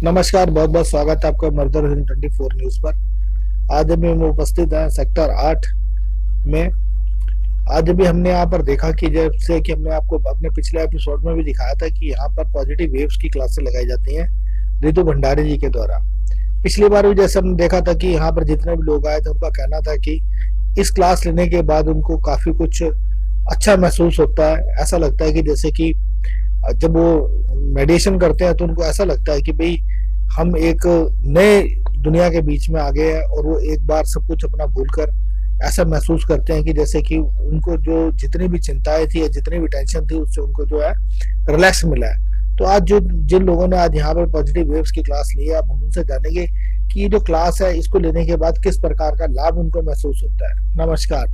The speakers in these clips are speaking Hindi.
नमस्कार, बहुत बहुत स्वागत है आपका मर्दर 24 न्यूज पर। आज अभी हम उपस्थित हैं सेक्टर 8 में। आज अभी हमने यहाँ पर देखा कि जैसे कि हमने आपको अपने पिछले एपिसोड में भी दिखाया था कि यहाँ पर पॉजिटिव वेव्स की क्लासेस लगाई जाती हैं रितु भंडारी जी के द्वारा। पिछली बार भी जैसे हमने देखा था कि यहाँ पर जितने भी लोग आए थे उनका कहना था कि इस क्लास लेने के बाद उनको काफी कुछ अच्छा महसूस होता है। ऐसा लगता है कि जैसे कि जब वो मेडिटेशन करते हैं तो उनको ऐसा लगता है कि भाई हम एक नए दुनिया के बीच में आ गए हैं और वो एक बार सब कुछ अपना भूलकर ऐसा महसूस करते हैं कि जैसे कि उनको जो जितनी भी चिंताएं थी या जितनी भी टेंशन थी उससे उनको जो है रिलैक्स मिला है। तो आज जो जिन लोगों ने आज यहाँ पर पॉजिटिव वेव्स की क्लास ली है, आप हम उनसे जानेंगे कि ये जो क्लास है इसको लेने के बाद किस प्रकार का लाभ उनको महसूस होता है। नमस्कार।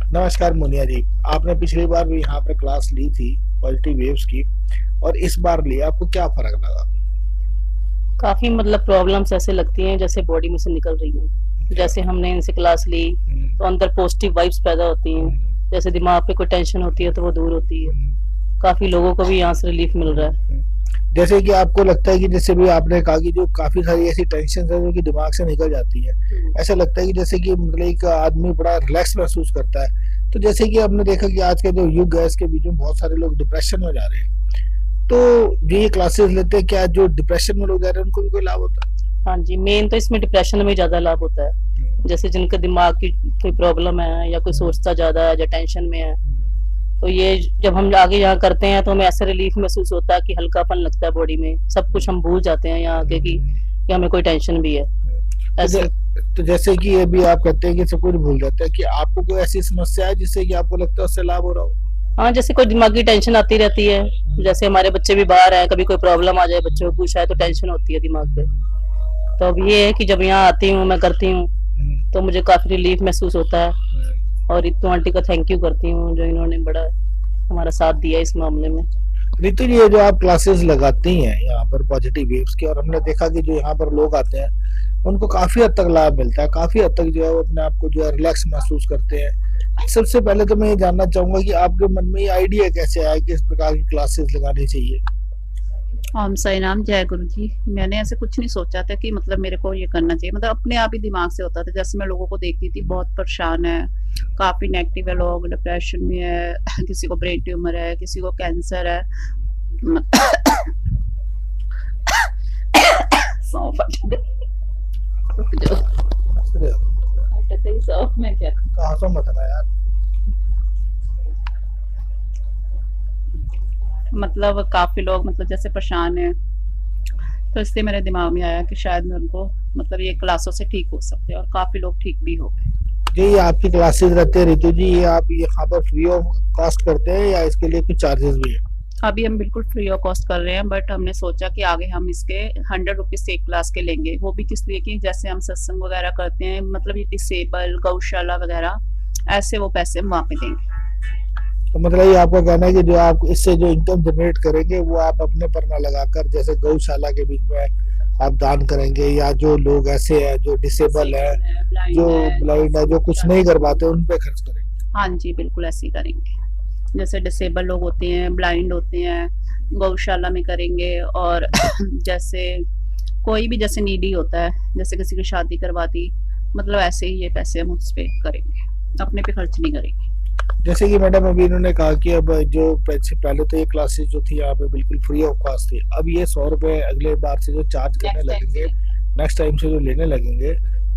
नमस्कार मोनिया जी, आपने पिछली बार भी यहाँ पर क्लास ली थी पॉजिटिव वेव्स की और इस बार लिया, आपको क्या फर्क लगा? काफी मतलब प्रॉब्लम्स ऐसे लगती हैं जैसे बॉडी में से निकल रही हैं। जैसे हमने इनसे क्लास ली तो अंदर पॉजिटिव वाइब्स पैदा होती हैं। जैसे दिमाग पे कोई टेंशन होती है तो वो दूर होती है। काफी लोगों को भी यहाँ से रिलीफ मिल रहा है। जैसे कि आपको लगता है कि जैसे भी आपने कहा कि जो काफी सारी ऐसी टेंशन है जो कि दिमाग से निकल जाती है, ऐसा लगता है कि जैसे कि मतलब एक आदमी बड़ा रिलैक्स महसूस करता है। तो जैसे कि आपने देखा कि आज का जो युग है इसके बीच में बहुत सारे लोग डिप्रेशन में जा रहे हैं, तो जो ये क्लासेस लेते हैं क्या जो डिप्रेशन में लोग जा रहे हैं उनको भी कोई लाभ होता है? हाँ जी, मेन तो इसमें डिप्रेशन में ज्यादा लाभ होता है। जैसे जिनके दिमाग की कोई प्रॉब्लम है या कोई सोचता ज्यादा है या टेंशन में है, तो ये जब हम आगे यहाँ करते हैं तो हमें ऐसा रिलीफ महसूस होता है कि हल्कापन लगता है बॉडी में। सब कुछ हम भूल जाते हैं यहाँ आके कि हमें कोई टेंशन भी है ऐसे। तो जैसे कि अभी आप कहते हैं कि सब कुछ भूल जाते हैं, कि आपको कोई ऐसी समस्या है जिससे कि आपको लगता है उससे लाभ हो रहा हो? हाँ, जैसे कोई दिमागी टेंशन आती रहती है। जैसे हमारे बच्चे भी बाहर हैं, कभी कोई प्रॉब्लम आ जाए बच्चों को कुछ है तो टेंशन होती है दिमाग पे। तो अब ये है कि जब यहाँ आती हूँ, मैं करती हूँ, तो मुझे काफी रिलीफ महसूस होता है। और रितु आंटी का थैंक यू करती हूँ जो इन्होंने बड़ा हमारा साथ दिया इस मामले में। रितु जी, ये जो आप क्लासेस लगाती हैं यहाँ पर पॉजिटिव वेव्स की, और हमने देखा कि जो यहाँ पर लोग आते हैं उनको काफी हद तक लाभ मिलता है, काफी हद तक जो है वो अपने आप को जो है रिलैक्स महसूस करते हैं। सबसे पहले तो मैं ये जानना चाहूंगा कि आपके मन में ये आइडिया कैसे आया कि इस प्रकार की क्लासेस लगानी चाहिए? ओम साई राम, जय गुरु जी। मैंने ऐसे कुछ नहीं सोचा था कि मतलब मेरे को ये करना चाहिए, मतलब अपने आप ही दिमाग से होता था। जैसे मैं लोगों को देखती थी बहुत परेशान है, काफी नेगेटिव है लोग, डिप्रेशन में है, किसी को ब्रेन ट्यूमर है, किसी को कैंसर है। में क्या कहा मत ना यार। मतलब काफी लोग मतलब जैसे परेशान है, तो इसलिए मेरे दिमाग में आया कि शायद मैं उनको मतलब ये क्लासों से ठीक हो सकते हैं, और काफी लोग ठीक भी हो गए। ये आपकी क्लासेस रहते हैं रितु जी, ये आप यहाँ पर फ्री ऑफ कॉस्ट करते हैं या इसके लिए कुछ चार्जेस भी है? अभी हम बिल्कुल फ्री ऑफ कॉस्ट कर रहे हैं, बट हमने सोचा कि आगे हम इसके 100 रुपीज एक क्लास के लेंगे। वो भी किस लिए कि जैसे हम सत्संग वगैरह करते हैं, मतलब ये डिसेबल गौशाला वगैरह, ऐसे वो पैसे हम वहाँ पे देंगे। तो मतलब ये आपका कहना है कि जो आप इससे जो इनकम जनरेट करेंगे वो आप अपने पर ना लगाकर जैसे गौशाला के बीच में आप दान करेंगे, या जो लोग ऐसे हैं जो डिसेबल है, जो ब्लाइंड है, जो कुछ नहीं कर पाते, उन पे खर्च करेंगे? हाँ जी, बिल्कुल ऐसे ही करेंगे। जैसे डिसेबल लोग होते हैं, ब्लाइंड होते हैं, गौशाला में करेंगे। और जैसे कोई भी जैसे नीडी होता है, जैसे किसी की शादी करवा दी, मतलब ऐसे ही ये पैसे हम उस पे करेंगे, अपने पे खर्च नहीं करेंगे। जैसे कि मैडम अभी इन्होंने कहा कि अब जो पहले तो ये क्लासेस जो थी यहाँ पे बिल्कुल फ्री ऑफ कॉस्ट थी, अब ये 100 रुपए अगले बार से जो चार्ज करने लगेंगे, नेक्स्ट टाइम से जो लेने लगेंगे,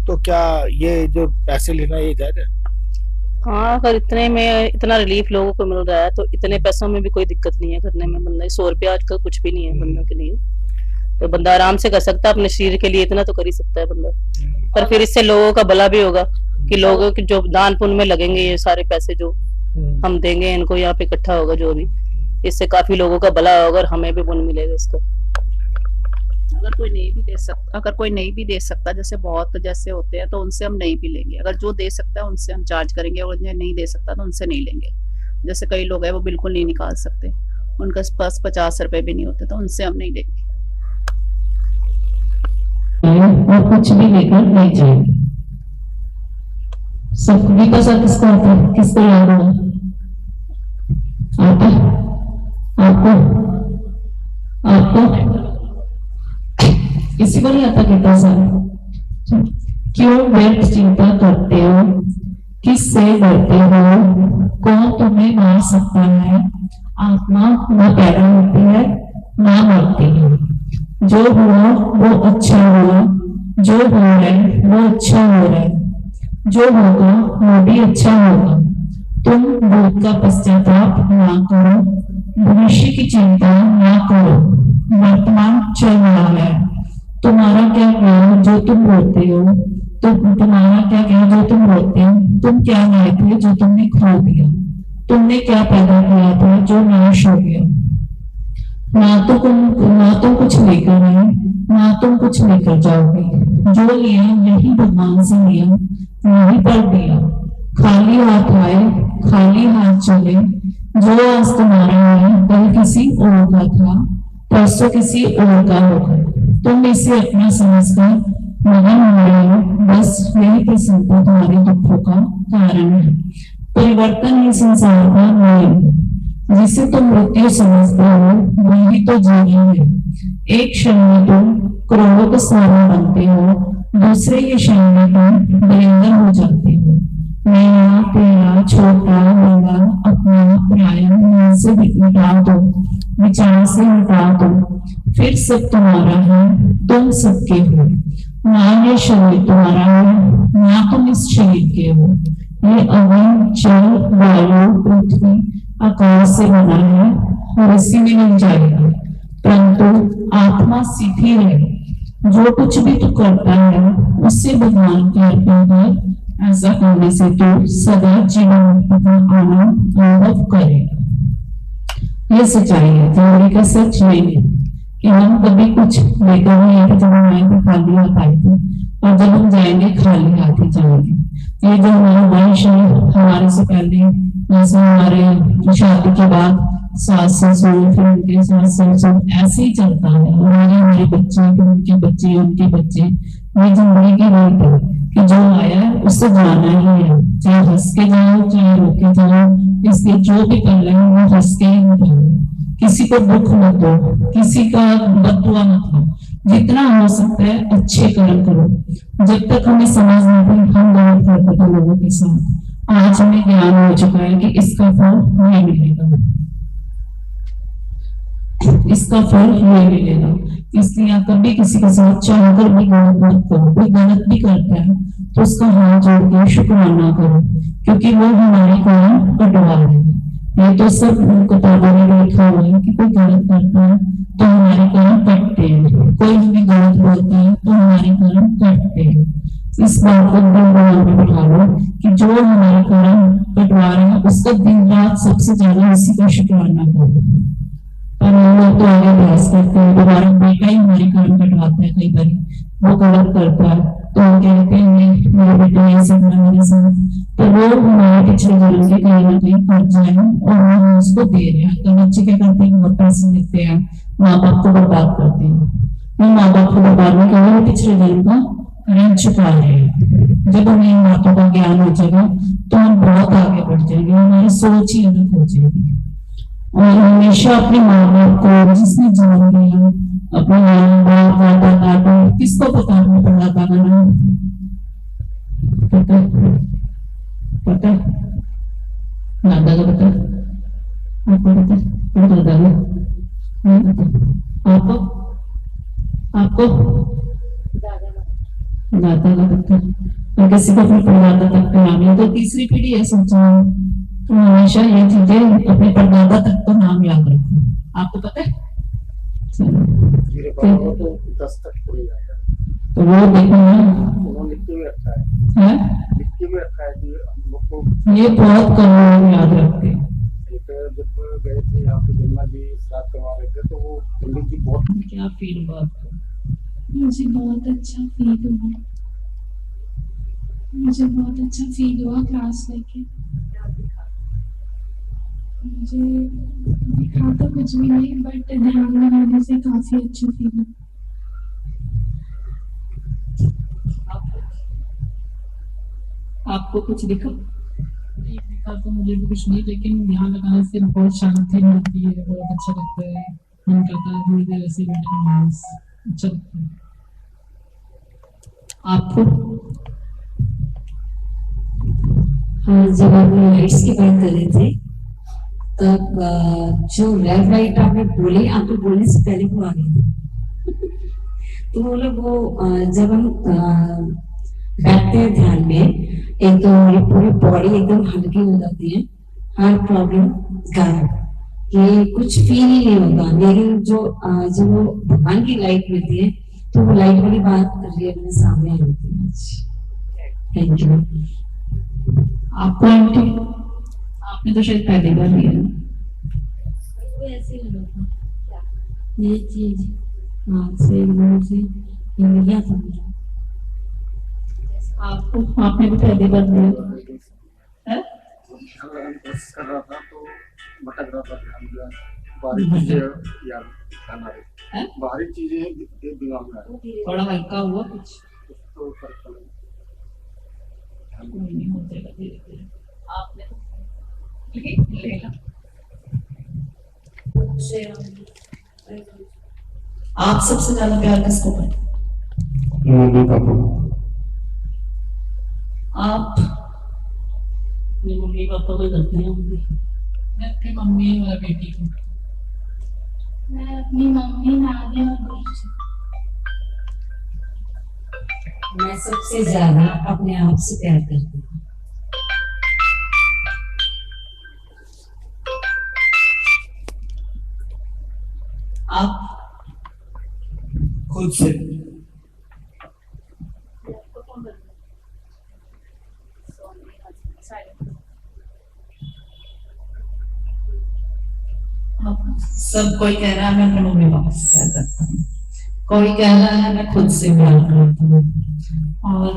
तो क्या ये जो पैसे लेना ये जायज है? हाँ, अगर इतने में इतना रिलीफ लोगों को मिल रहा है तो इतने पैसों में भी कोई दिक्कत नहीं है करने में। बंदा 100 रुपया आजकल कुछ भी नहीं है बंदा के लिए, तो बंदा आराम से कर सकता है। अपने शरीर के लिए इतना तो कर ही सकता है बंदा। पर फिर इससे लोगों का भला भी होगा कि लोगों के जो दान पुण्य में लगेंगे, ये सारे पैसे जो हम देंगे इनको यहाँ पे इकट्ठा होगा, जो भी इससे काफी लोगों का भला होगा और हमें भी पुण्य मिलेगा इसका। अगर कोई नहीं भी दे सकता, जैसे बहुत जैसे होते हैं, तो उनसे हम नहीं भी लेंगे। अगर जो दे सकता है उनसे हम चार्ज करेंगे, और जो नहीं दे सकता तो उनसे नहीं लेंगे। जैसे कई लोग हैं वो बिल्कुल नहीं निकाल सकते, उनके पास 50 रुपए भी नहीं होते, तो उनसे हम नहीं लेंगे। और कुछ भी लेकर नहीं जाएंगे। सबकी पैसा किसको लाना है? आपको आपको इसी को नहीं आता गीता साहब? क्यों व्यर्थ चिंता करते हो, किससे डरते हो, कौन तुम्हें मार सकता है? आत्मा न पैदा होती है न मरती है। जो हुआ वो अच्छा हुआ, जो हो रहा है वो अच्छा हो रहा है, जो होगा वो भी अच्छा होगा। तुम भूत का पश्चाताप ना करो, भविष्य की चिंता ना करो, वर्तमान चल रहा है। तुम्हारा क्या ज्ञान जो तुम रोते हो, तो तुम्हारा क्या ज्ञान जो तुम रोते हो? तुम क्या लाए थे जो तुमने खो दिया? तुमने क्या पैदा किया था जो नाश हो गया? ना तुम कुछ लेकर आए, ना तुम कुछ लेकर जाओगे। जो लिया यही भगवान से लिया, यही पर दिया। खाली हाथ आए, खाली हाथ चले। जो आज तुम्हारा है कल किसी और का था, परसों किसी और का होगा। तुम इसे अपना समझकर नहीं हो रहे हो, बस यही प्रसन्नता तुम्हारे दुखों का कारण है। परिवर्तन ही संसार का नियम, जिसे तुम मृत्यु समझते हो वही तो जीवन है। एक क्षण में तुम करोड़ों के स्वामी बनते हो, दूसरे ही क्षण में तुम बेंदर हो जाते हो। नया तेरा छोटा बड़ा अपना पराया मन से मिटा दो, विचार से हटा दो, फिर सब तुम्हारा है, तुम सबके हो। ना ये शरीर तुम्हारा है, ना तुम इस शरीर के हो। ये अग्नि जल वायु पृथ्वी आकाश से बना है और इसी में मिल जाएगा, परंतु आत्मा सीधी है। जो कुछ भी तू करता है उससे भगवान के अर्पण कर। ऐसा करने से तो सदा जीवन मुक्ति का आनंद अनुभव करेगा। ये सच्चाई है, जिंदगी का सच यही है कि हम कभी कुछ लेकर नहीं आए थे। जब हम आए थे खाली हाथ आए थे, और जब हम जाएंगे खाली हाथ ही जाएंगे। ये जो हमारा वंश है, हमारे से पहले जैसे हमारे शादी के बाद सास ससुर, फिर उनके सास ससुर, ऐसे ही चलता है। हमारे बच्चे, फिर उनके बच्चे, उनके बच्चे। ये जिंदगी की रीत है कि जो आया है उससे जाना ही है, चाहे हंस के जाओ चाहे रो के जाओ। इसलिए जो भी कर रहे हैं वो हंस के ही निभाओ, किसी को दुख मत दो, किसी का बददुआ मत दो। जितना हो सकता है अच्छे कर्म करो। जब तक हमें समझ नहीं थी हम गलत करते थे लोगों के साथ, आज हमें ज्ञान हो चुका है कि इसका फल नहीं मिलेगा, इसका फल ये मिलेगा। इसलिए कभी किसी के साथ चाहकर भी गलत मत करो। कोई गलत भी करता है तो उसका हाथ जोड़ के शुक्राना करो, क्योंकि वो हमारे कर्म कटवा रहे हैं। ये तो सब किताबों में लिखा हुआ है कि कोई गलत करता है तो हमारे कर्म कटते हैं, कोई हमें गलत बोलता है तो हमारे कर्म कटते हैं। इस बात को दिमाग में बिठा लो कि जो हमारे कर्म कटवा रहे हैं उसका दिन रात सबसे ज्यादा उसी का शुक्राना करो। और हम लोग तो आगे बहस करते हैं, दोबारा बेटा ही हमारे कर्म कटवाता है। कई बार वो गलत करता है तो हम कहते हैं मेरे बेटे ने ऐसे करा मेरे साथ, तो वो हमारे पिछले जन्म के कहीं ना कहीं कर्ज है और हम उसको दे रहे हैं। तो बच्चे क्या करते हैं, बहुत पैसे देते हैं, माँ बाप को बर्बाद करते हैं। माँ बाप को बर्बाद नहीं कर रहे, पिछले जन्म का कर्ज चुका रहे हैं। जब हमें इन बातों का ज्ञान हो जाएगा तो हम बहुत आगे बढ़ जाएंगे, हमारी सोच ही अलग हो जाएगी। और हमेशा अपने माँ बाप को, जिसने जन्म दिया, अपने माँ बाप दादा दादी, किसको पता अपने परदादा का नाम? पता पता दादा का पता, आपको पता परदादा का? आपको आपको दादा का पता, और किसी को अपने परदादा तक का नाम है तो तीसरी पीढ़ी है सोचा। तो हमेशा ये चीजें अपने परदादा तक तो नाम याद रखो। आपको पता है? मेरे पापा तो 10 तक पढ़ जाता है, तो वो देखो ना, उन्होंने लिख के भी रखा है, लिख के भी रखा है कि हम लोग को। ये बहुत कम लोग याद रखते हैं। जब गए थे यहाँ पे गंगा जी श्राद्ध करवा रहे थे तो वो पंडित जी बहुत क्या फील हुआ आपको? मुझे बहुत अच्छा फील हुआ, मुझे बहुत अच्छा फील हुआ क्लास लेके। मुझे दिखा तो कुछ भी नहीं, बट ध्यान लगाने से काफी अच्छा फील हुआ। आपको कुछ दिखा? नहीं दिखा तो मुझे भी कुछ नहीं, लेकिन ध्यान लगाने से बहुत शांति मिलती है, बहुत अच्छा लगता है। मन करता है थोड़ी देर ऐसे बैठे, अच्छा लगता है। आपको हाँ, जब आप लाइट्स की बात कर रहे थे तब जो लेफ्ट राइट आपने बोली, आपके बोलने से पहले वो आ गए थे। तो वो लोग जब हम बैठते हैं ध्यान में, एक तो हमारी पूरी बॉडी एकदम हल्की हो जाती है, हार्ट प्रॉब्लम गायब, ये कुछ फील ही नहीं होता। लेकिन जो वो भगवान की लाइट मिलती है तो वो लाइट वाली बात रियल में सामने आती है। Thank you. आपको आंटी, आपने तो शायद पहली बार लिया ना? ऐसे ही लगा था ये चीज हाथ से मुंह से लिया था। आपको, आपने भी पहली बार लिया है? कर रहा था तो भटक रहा था ध्यान जो है, बाहरी चीजें याद ध्यान आ रही, बाहरी चीजें दिमाग में आ रही, थोड़ा हल्का हुआ कुछ तो फर्क पड़ा। कोई नहीं, हो जाएगा धीरे धीरे। आपने तो लेना। आप सबसे ज्यादा प्यार किसको करते? Mummy papa. आप? अपनी मम्मी पापा को करते हैं। मैं अपनी मम्मी और बेटी को। मैं अपनी मम्मी, नानी और दोस्त से। मैं सबसे ज्यादा अपने आप से प्यार करती हूँ। आप? खुद से। सब कोई कह रहा है मैं अपने मम्मी पापा से प्यार करता हूँ, कोई कह रहा है मैं खुद से प्यार करता हूँ, और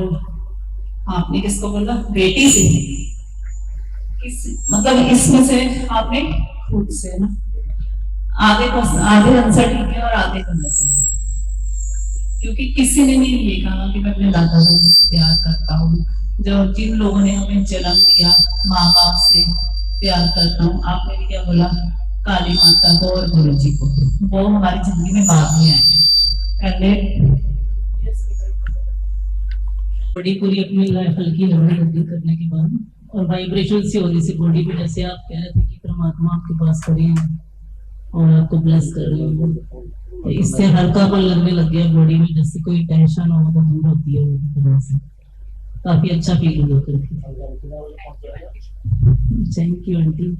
आपने किसको बोला? बेटी से? मतलब इसमें से आपने खुद से ना? आधे आंसर ठीक है और आधे गलत है, क्योंकि किसी ने नहीं ये कहा कि मैं अपने दादा दादी से प्यार करता हूँ। जो जिन लोगों ने हमें जन्म दिया, माँ बाप से प्यार करता हूँ। आपने भी क्या बोला? काली माता को और गुरु जी को। वो हमारी जिंदगी में बाद में आए हैं, पहले बॉडी पूरी अपनी हल्की हल्की करने के बाद और वाइब्रेशन से होने से बॉडी में, जैसे आप कह रहे थे कि परमात्मा आपके पास खड़े हैं और आपको ब्लेस कर रहे हैं, तो इससे हल्कापन लगने लग गया बॉडी में, जैसे कोई टेंशन हो तो दूर होती है वो तरह से। काफी अच्छा फील हुआ करके। Thank you aunty.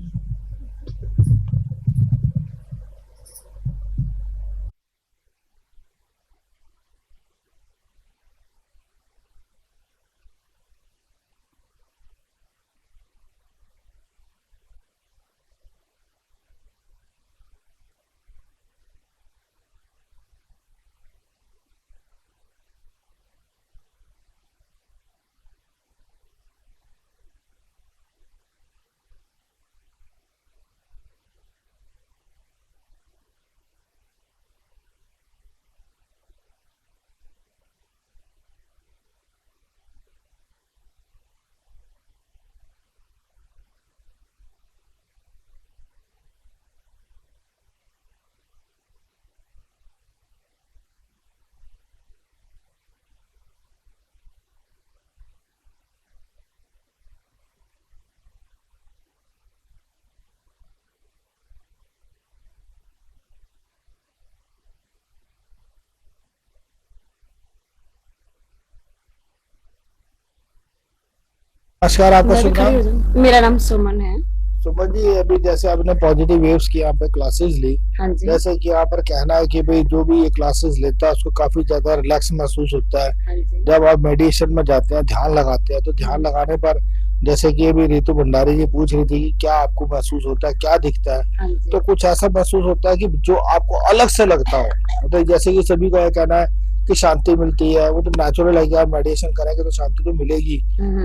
नमस्कार, आपका शुभ नाम? मेरा नाम सुमन है। सुमन जी, अभी जैसे आपने पॉजिटिव वेव्स की यहाँ पे क्लासेस ली, हाँ जी। जैसे कि यहाँ पर कहना है कि भाई जो भी ये क्लासेस लेता है उसको काफी ज्यादा रिलैक्स महसूस होता है। हाँ जी। जब आप मेडिटेशन में जाते हैं, ध्यान लगाते हैं, तो ध्यान लगाने पर जैसे कि अभी रितु भंडारी जी पूछ रही थी कि क्या आपको महसूस होता है, क्या दिखता है, हाँ जी। तो कुछ ऐसा महसूस होता है कि जो आपको अलग से लगता हो। मतलब जैसे कि सभी को यह कहना है कि शांति मिलती है, वो तो नेचुरल है कि आप मेडिटेशन करेंगे तो शांति तो मिलेगी,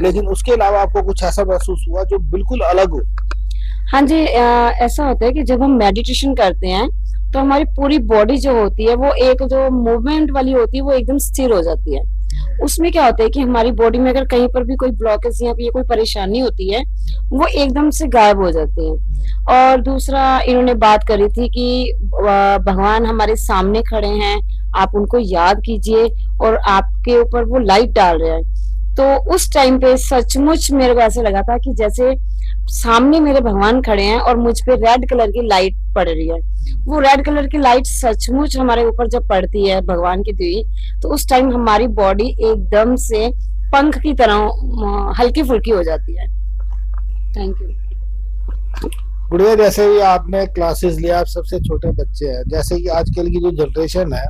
लेकिन उसके अलावा आपको कुछ ऐसा महसूस हुआ जो बिल्कुल अलग हो? हाँ जी, ऐसा होता है कि जब हम मेडिटेशन करते हैं तो हमारी पूरी बॉडी जो होती है वो एक जो मूवमेंट वाली होती है वो एकदम स्थिर हो जाती है। उसमें क्या होता है कि हमारी बॉडी में अगर कहीं पर भी कोई ब्लॉकेज या कोई परेशानी होती है वो एकदम से गायब हो जाती है। और दूसरा, इन्होंने बात करी थी कि भगवान हमारे सामने खड़े हैं, आप उनको याद कीजिए और आपके ऊपर वो लाइट डाल रहे हैं, तो उस टाइम पे सचमुच मेरे को ऐसे लगा था कि जैसे सामने मेरे भगवान खड़े हैं और मुझ पे रेड कलर की लाइट पड़ रही है। वो रेड कलर की लाइट सचमुच हमारे ऊपर जब पड़ती है भगवान की दी, तो उस टाइम हमारी बॉडी एकदम से पंख की तरह हल्की फुल्की हो जाती है। Thank you. गुड़िया, जैसे ही आपने क्लासेस लिया, आप सबसे छोटे बच्चे हैं, जैसे कि आजकल की जो जनरेशन है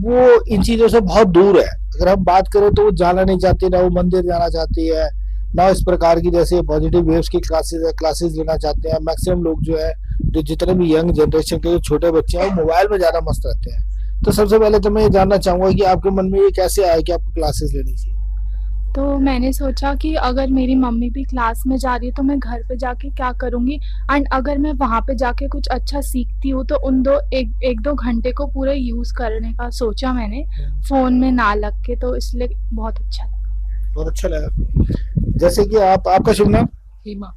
वो इन चीजों से बहुत दूर है। अगर हम बात करें तो वो जाना नहीं चाहती, ना वो मंदिर जाना चाहती है, ना इस प्रकार की जैसे पॉजिटिव वेव्स की क्लासेस लेना चाहते हैं। मैक्सिमम लोग जो है, जो जितने भी यंग जनरेशन के जो छोटे बच्चे हैं, वो मोबाइल में ज्यादा मस्त रहते हैं। तो सबसे पहले तो मैं ये जानना चाहूंगा कि आपके मन में ये कैसे आया कि आपको क्लासेस लेनी चाहिए? तो मैंने सोचा कि अगर मेरी मम्मी भी क्लास में जा रही है तो मैं घर पे जाके क्या करूँगी, एंड अगर मैं वहाँ पे जाके कुछ अच्छा सीखती हूँ तो उन एक दो घंटे को पूरा यूज़ करने का सोचा मैंने, फ़ोन में ना लग के, तो इसलिए बहुत अच्छा लगा। बहुत अच्छा लगा। जैसे कि आपका शुभ नाम? हेमा।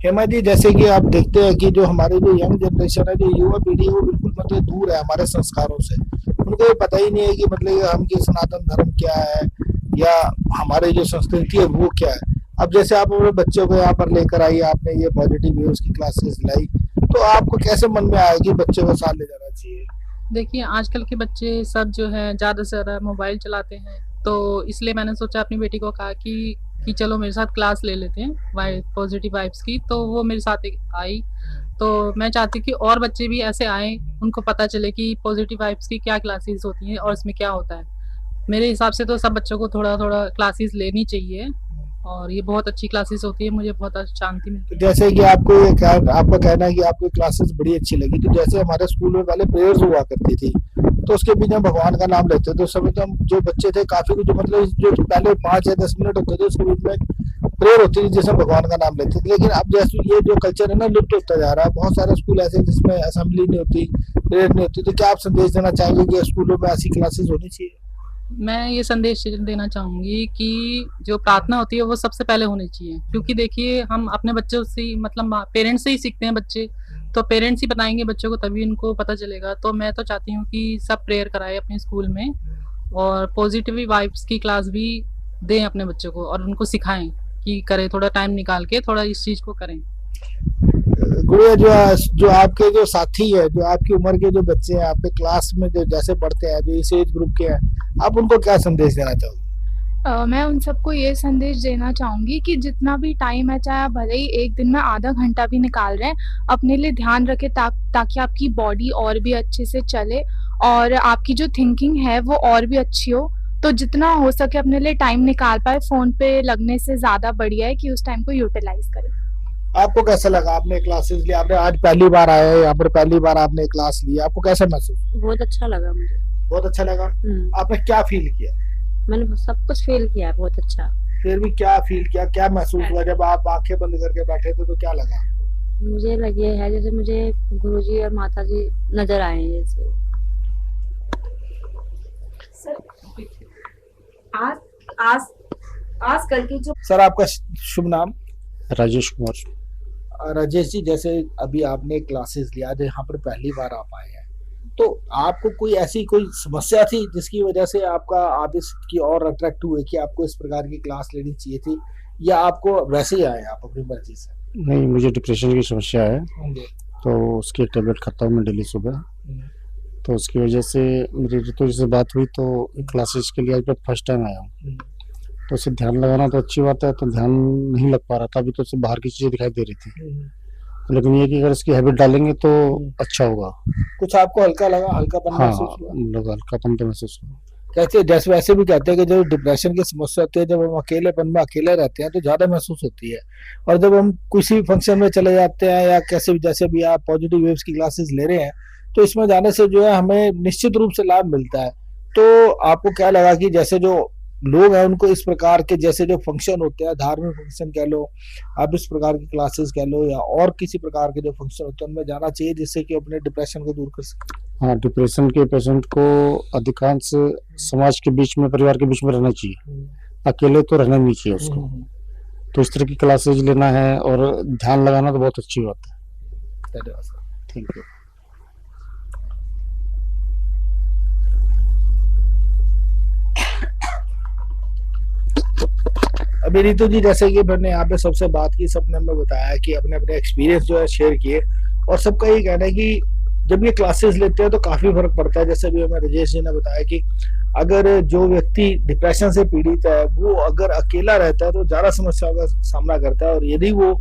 हेमा जी, जैसे कि आप देखते हैं कि जो हमारी जो यंग जनरेशन है, जो युवा पीढ़ी है, वो बिल्कुल मतलब दूर है हमारे संस्कारों से। उनको ये पता ही नहीं है कि मतलब हम की सनातन धर्म क्या है या हमारी जो संस्कृति है वो क्या है। अब जैसे आप अपने बच्चों को यहाँ पर लेकर आई, आपने ये पॉजिटिव वेव्स की क्लासेस लाई, तो आपको कैसे मन में आया कि बच्चों को साथ ले जाना चाहिए? देखिए, आजकल के बच्चे सब जो है ज़्यादा से ज़्यादा मोबाइल चलाते हैं, तो इसलिए मैंने सोचा, अपनी बेटी को कहा कि चलो मेरे साथ क्लास ले लेते हैं पॉजिटिव वाइब्स की। तो वो मेरे साथ आई। तो मैं चाहती कि और बच्चे भी ऐसे आएँ, उनको पता चले कि पॉजिटिव वाइब्स की क्या क्लासेस होती हैं और इसमें क्या होता है। मेरे हिसाब से तो सब बच्चों को थोड़ा-थोड़ा क्लासेस लेनी चाहिए और ये बहुत अच्छी क्लासेस होती है, मुझे बहुत शांति मिलती है। जैसे कि आपका कहना है कि आपको क्लासेस बड़ी अच्छी लगी, तो जैसे हमारे स्कूल में पहले प्रेयर्स हुआ करती थी, तो उसके बीच में भगवान का नाम लेते थे, तो समय तो हम जो बच्चे थे काफी कुछ मतलब जो पहले 5 या 10 मिनट होते थे, उसके बीच में प्रेयर होती थी जिसमें भगवान का नाम लेते थे। लेकिन अब जैसे ये जो कल्चर है ना, लुप्त होता जा रहा है। बहुत सारे स्कूल ऐसे जिसमें असेंबली नहीं होती, प्रेयर नहीं होती, तो क्या आप संदेश देना चाहेंगे कि स्कूलों में ऐसी क्लासेस होनी चाहिए? मैं ये संदेश देना चाहूँगी कि जो प्रार्थना होती है वो सबसे पहले होनी चाहिए, क्योंकि देखिए हम अपने बच्चों से मतलब पेरेंट्स से ही सीखते हैं बच्चे, तो पेरेंट्स ही बताएंगे बच्चों को, तभी इनको पता चलेगा। तो मैं तो चाहती हूँ कि सब प्रेयर कराएं अपने स्कूल में और पॉजिटिव वाइब्स की क्लास भी दें अपने बच्चों को और उनको सिखाएं कि करें, थोड़ा टाइम निकाल के थोड़ा इस चीज़ को करें। गुड़िया, जो आपके जो साथी है, जो आपकी उम्र के जो बच्चे हैं, आपके क्लास में जो जैसे पढ़ते हैं, जो इस एज ग्रुप के हैं, आप उनको क्या संदेश देना चाहोगे? मैं उन सबको ये संदेश देना चाहूँगी कि जितना भी टाइम है, चाहे आप भले ही एक दिन में आधा घंटा भी निकाल रहे हैं, अपने लिए ध्यान रखें ताकि आपकी बॉडी और भी अच्छे से चले और आपकी जो थिंकिंग है वो और भी अच्छी हो। तो जितना हो सके अपने लिए टाइम निकाल पाए, फ़ोन पे लगने से ज़्यादा बढ़िया है कि उस टाइम को यूटिलाइज़ करें। आपको कैसा लगा? आपने क्लासेस लिया, आपने आज पहली बार आए यहाँ पर, पहली बार आपने क्लास ली, आपको कैसा महसूस? बहुत अच्छा लगा मुझे। बहुत अच्छा लगा। आपने क्या फील किया? मैंने सब कुछ फील किया, बहुत अच्छा। फिर भी क्या फील किया, क्या महसूस हुआ जब आप आंखें बंद करके बैठे थे, तो क्या लगा? मुझे लगे है जैसे मुझे गुरुजी और माताजी नजर आए हैं जैसे। आज कल की जो सर, आपका शुभ नाम? राजेश कुमार। राजेश जी, जैसे अभी आपने क्लासेस लिया, यहाँ पर पहली बार आप आए हैं, तो आपको कोई ऐसी कोई समस्या थी जिसकी वजह से आप इसकी और अट्रैक्ट हुए कि आपको इस प्रकार की क्लास लेनी चाहिए थी, या आपको वैसे ही आए आप अपनी मर्जी से? नहीं, मुझे डिप्रेशन की समस्या है, तो उसकी टेबलेट खाता हूँ मैं डेली सुबह। तो उसकी वजह से मेरी ऋतु जी से बात हुई, तो क्लासेस के लिए आज मैं फर्स्ट टाइम आया हूँ। तो उसे ध्यान लगाना तो अच्छी बात है, तो ध्यान नहीं लग पा रहा था अभी, तो उसे बाहर की चीजें दिखाई दे रही थी, लेकिन ये कि अगर इसकी हैबिट डालेंगे तो अच्छा होगा। कुछ आपको हल्का लगा, हल्कापन महसूस हुआ? मतलब हल्कापन तो महसूस हुआ। कहते जैसे वैसे भी कहते हैं कि जब डिप्रेशन की समस्या होती है, जब हम अकेलेपन में अकेले रहते हैं तो ज्यादा महसूस होती है, और जब हम किसी फंक्शन में चले जाते हैं या कैसे भी, जैसे भी आप पॉजिटिव वेव्स की क्लासेस ले रहे हैं, तो इसमें जाने से जो है हमें निश्चित रूप से लाभ मिलता है। तो आपको क्या लगा कि जैसे जो लोग हैं उनको इस प्रकार के जैसे जो फंक्शन होते हैं, धार्मिक फंक्शन कह लो, आप इस प्रकार की क्लासेस कह लो, या और किसी प्रकार के जो फंक्शन होते हैं उनमें जाना चाहिए, जिससे कि अपने डिप्रेशन को दूर कर सके? हाँ, डिप्रेशन के पेशेंट को अधिकांश समाज के बीच में, परिवार के बीच में रहना चाहिए, अकेले तो रहना नहीं चाहिए उसको। तो इस तरह की क्लासेज लेना है और ध्यान लगाना तो बहुत अच्छी बात है। धन्यवाद। Thank you. अभी रितु जी, जैसे कि मैंने यहाँ पे सबसे बात की, सबने हमें बताया कि अपने अपने एक्सपीरियंस जो है शेयर किए, और सबका यही कहना है कि जब ये क्लासेस लेते हैं तो काफी फर्क पड़ता है। जैसे भी हमें राजेश जी ने बताया कि अगर जो व्यक्ति डिप्रेशन से पीड़ित है वो अगर अकेला रहता है तो ज्यादा समस्याओं का सामना करता है, और यदि वो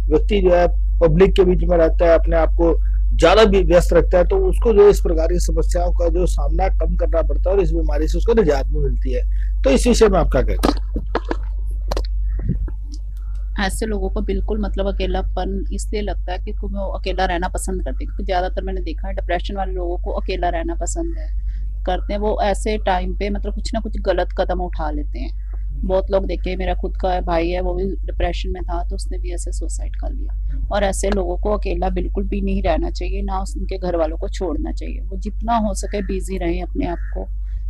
व्यक्ति जो है पब्लिक के बीच में रहता है, अपने आप को ज्यादा भी व्यस्त रखता है, तो उसको जो इस प्रकार की समस्याओं का जो सामना कम करना पड़ता है और इस बीमारी से उसको निजात भी मिलती है। तो इस विषय में आपका कहना है? ऐसे लोगों को बिल्कुल मतलब अकेलापन इसलिए लगता है कि वो अकेला रहना पसंद करते हैं, क्योंकि ज्यादातर मैंने देखा है डिप्रेशन वाले लोगों को अकेला रहना पसंद है करते हैं। वो ऐसे टाइम पे मतलब कुछ ना कुछ गलत कदम उठा लेते हैं। बहुत लोग देखे, मेरा खुद का भाई है, वो भी डिप्रेशन में था तो उसने भी ऐसे सुसाइड कर लिया। और ऐसे लोगों को अकेला बिल्कुल भी नहीं रहना चाहिए, ना उनके घर वालों को छोड़ना चाहिए। वो जितना हो सके बिजी रहें अपने आप को,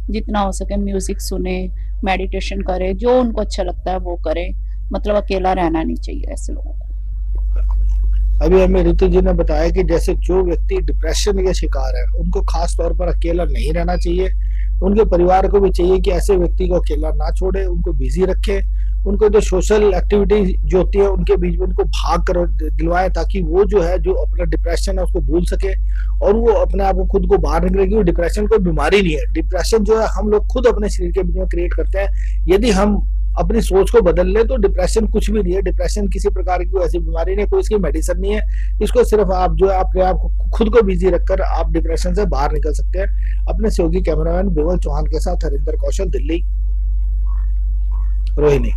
जितना हो सके म्यूजिक सुने, मेडिटेशन करे, जो उनको अच्छा लगता है वो करे। मतलब अकेला रहना नहीं चाहिए ऐसे लोगों को। अभी हमें रितु जी ने बताया कि जैसे जो व्यक्ति डिप्रेशन के शिकार है उनको खास तौर पर अकेला नहीं रहना चाहिए, उनके परिवार को भी चाहिए कि ऐसे व्यक्ति को अकेला ना छोड़े, उनको बिजी रखे, उनको जो सोशल एक्टिविटी जो होती है उनके बीच में उनको भाग कर दिलवाएं, ताकि वो जो है जो अपना डिप्रेशन है उसको भूल सके और वो अपने आप को खुद को बाहर निकले। कि डिप्रेशन कोई बीमारी नहीं है, डिप्रेशन जो है हम लोग खुद अपने शरीर के बीच में क्रिएट करते हैं। यदि हम अपनी सोच को बदल ले तो डिप्रेशन कुछ भी नहीं है। डिप्रेशन किसी प्रकार की ऐसी बीमारी नहीं, कोई इसकी मेडिसिन नहीं है। इसको सिर्फ आप जो है अपने आप को खुद को बिजी रखकर आप डिप्रेशन से बाहर निकल सकते हैं। अपने सहयोगी कैमरामैन बिमल चौहान के साथ हरिंदर कौशल, दिल्ली। रोहिणी।